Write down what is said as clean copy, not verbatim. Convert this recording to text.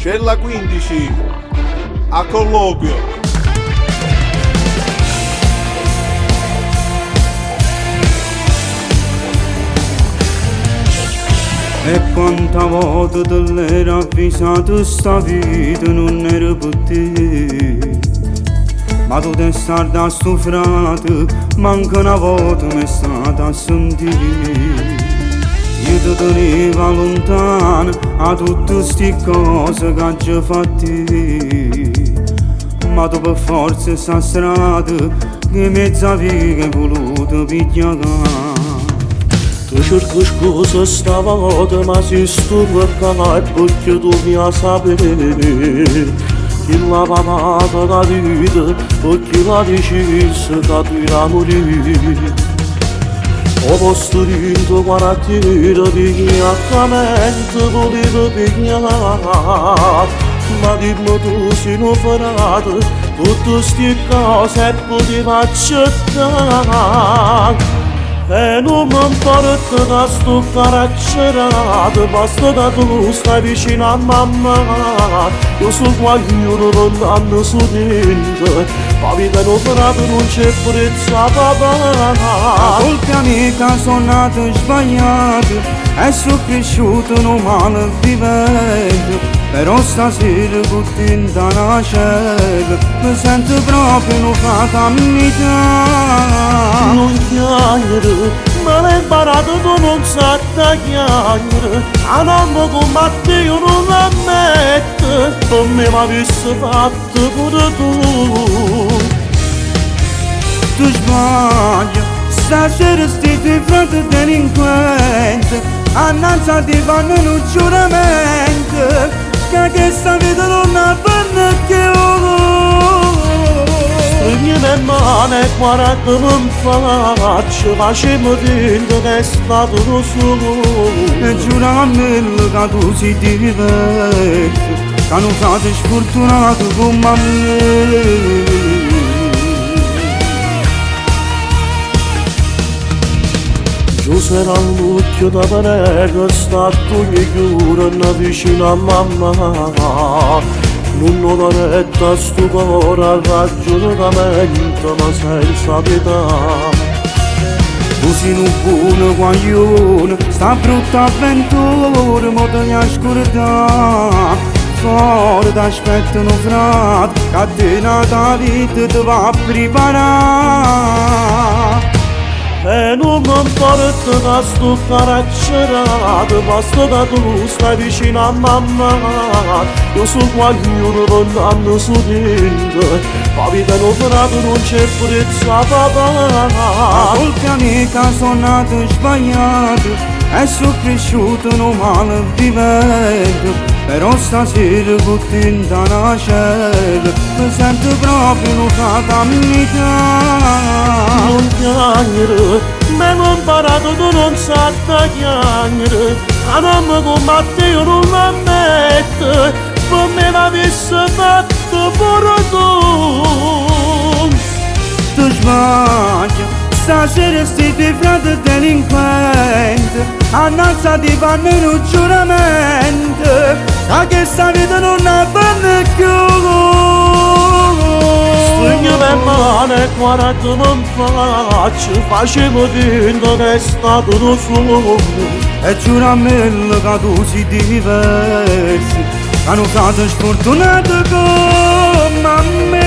Cella 15 a colloquio. E quanta volta te l'era avvisato sta vita non era per te. Ma tu te stardi a sto frate, manca una volta mi è stata a sentire. Io ti tenevo lontano a tutte sti cose che già fatti. Ma tu per forza sta strada che mezza vita hai voluto pigliare. Tu cerchi scusa stavolta ma si stupica e perché tu mi sapere chi l'ha pagata la vita perché l'ha deciso che tu era morire. Ho posto dito quartiere di chiacchiamento volevo pigliare ma dimmi tu sei innoferato tutte sti cose potevo accettare. E non mi importa da sto caraccierato, basta da tu stai vicino a mamma. Io so qualcuno lontano su niente, ma vita innoferato non c'è prezzo a papà. Colpi amica sono nato sbagliato e sono cresciuto non male vivendo. Però stasera con te in una cella mi sento proprio una fatalità. Non chiamare, me l'hai imparato tu non sai chiamare. A nonno come te io non ammetto, come mi avessi fatto pure tu. Tu sbagli, stasera sti tuoi frati delinquenti annanzi ti fanno un giuramento che questa vita non avviene più. Stringimi le mani e guardami in faccia, facciamo finta che è stato lo solo. E giuramelo che tu sei diverso, che non sei sfortunato come me. Giù sarà l'occhio da prego, sta tu mi chiudono vicino a mamma. Non ho retta a sto cuore, ragionamento ma senza pietà. Tu sei un buono guaglione, sta brutta avventura, mo te ne scordare. Fuori t'aspettano frate, che a te nata vita ti va a preparare. E non mi importa da sto caraccierato, basta da tu stai vicino a mamma. Io so qualcuno lontano su niente, ma vita innoferato non c'è prezzo a papà. Colpi amica sono nato sbagliato e sono cresciuto non male vivendo. Però stasera con te in una cella mi sento proprio una fatalità. Non chiamare, me l'ho imparato tu non sai chiamare. A nonno come te io non l'ammetto, come l'avessi fatto pure tu. Tu sbagli, stasera sti tuoi frati delinquenti annanzi ti fanno un giuramento che questa vita non avviene più. Stringimi le mani e guardami in faccia, facciamo finta che è stato lo solo. E giuramelo che tu sei diverso, che non sei sfortunato come me.